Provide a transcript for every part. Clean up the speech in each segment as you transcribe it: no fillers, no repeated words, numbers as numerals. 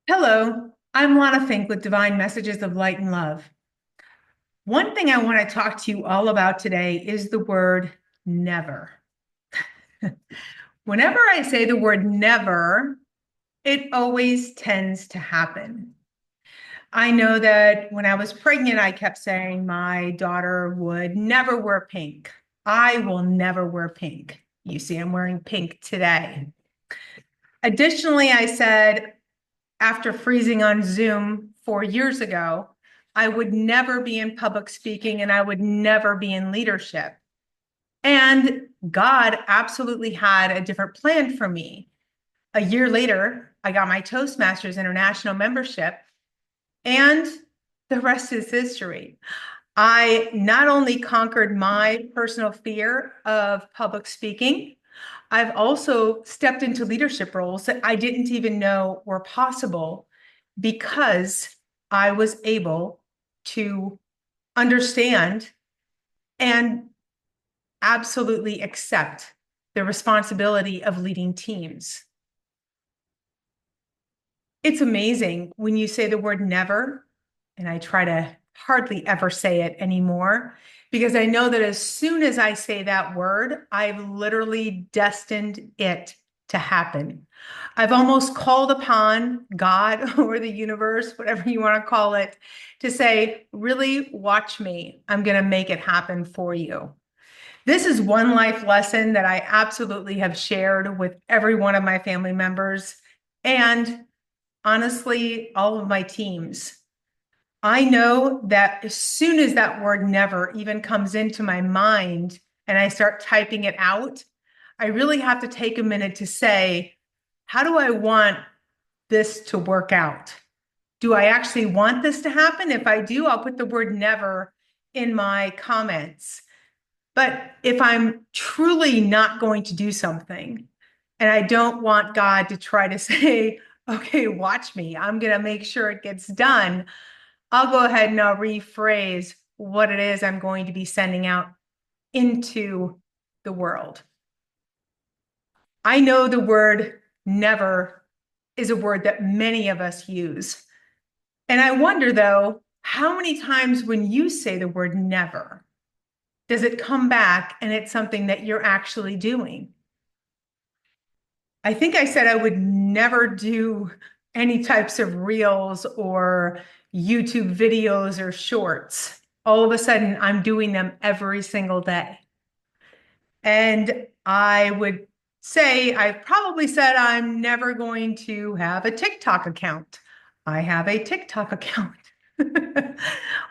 Hello, I'm Lana Fink with Divine Messages of Light and Love. One thing I want to talk to you all about today is the word never. Whenever I say the word never, it always tends to happen. I know that when I was pregnant, I kept saying my daughter would never wear pink. I will never wear pink. You see, I'm wearing pink today. Additionally, I said after freezing on Zoom 4 years ago, I would never be in public speaking and I would never be in leadership. And God absolutely had a different plan for me. A year later, I got my Toastmasters International membership, and the rest is history. I not only conquered my personal fear of public speaking, I've also stepped into leadership roles that I didn't even know were possible because I was able to understand and absolutely accept the responsibility of leading teams. It's amazing when you say the word never, and I try to hardly ever say it anymore because I know that as soon as I say that word, I've literally destined it to happen. I've almost called upon God or the universe, whatever you want to call it, to say, really watch me. I'm going to make it happen for you. This is one life lesson that I absolutely have shared with every one of my family members and honestly, all of my teams. I know that as soon as that word never even comes into my mind and I start typing it out, I really have to take a minute to say, how do I want this to work out? Do I actually want this to happen? If I do, I'll put the word never in my comments. But if I'm truly not going to do something, and I don't want God to try to say, okay, watch me, I'm going to make sure it gets done, I'll go ahead and I'll rephrase what it is I'm going to be sending out into the world. I know the word never is a word that many of us use. And I wonder, though, how many times when you say the word never, does it come back and it's something that you're actually doing? I think I said I would never do any types of reels or YouTube videos or shorts. All of a sudden, I'm doing them every single day. And I would say, I probably said I'm never going to have a TikTok account. I have a TikTok account.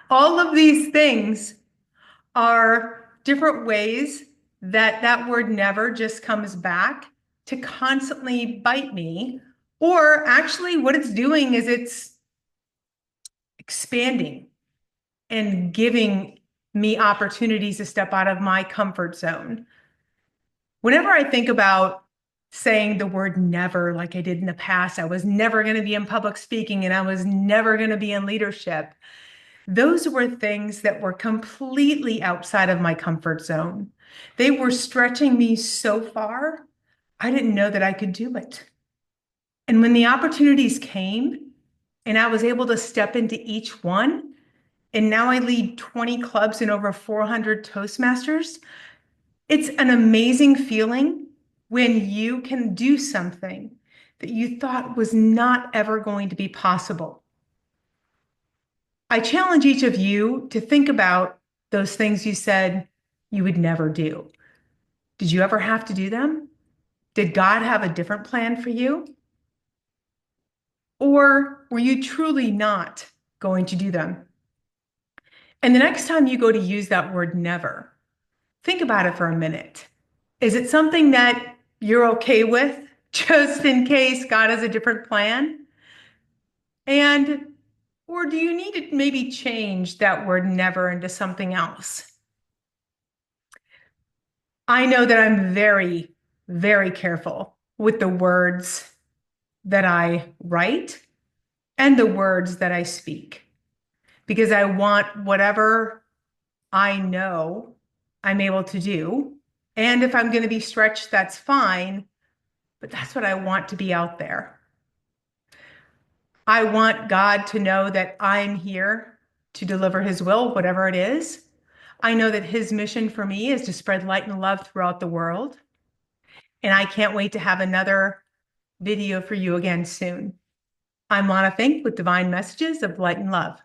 All of these things are different ways that that word never just comes back to constantly bite me. Or actually, what it's doing is it's expanding and giving me opportunities to step out of my comfort zone. Whenever I think about saying the word never, like I did in the past, I was never going to be in public speaking and I was never going to be in leadership. Those were things that were completely outside of my comfort zone. They were stretching me so far, I didn't know that I could do it. And when the opportunities came and I was able to step into each one, and now I lead 20 clubs and over 400 Toastmasters, it's an amazing feeling when you can do something that you thought was not ever going to be possible. I challenge each of you to think about those things you said you would never do. Did you ever have to do them? Did God have a different plan for you? Or were you truly not going to do them? And the next time you go to use that word never, think about it for a minute. Is it something that you're okay with just in case God has a different plan? And or do you need to maybe change that word never into something else? I know that I'm very, very careful with the words that I write and the words that I speak because I want whatever I know I'm able to do. And if I'm going to be stretched, that's fine, but that's what I want to be out there. I want God to know that I'm here to deliver his will, whatever it is. I know that his mission for me is to spread light and love throughout the world. And I can't wait to have another video for you again soon. I'm Lana Fink with Divine Messages of Light and Love.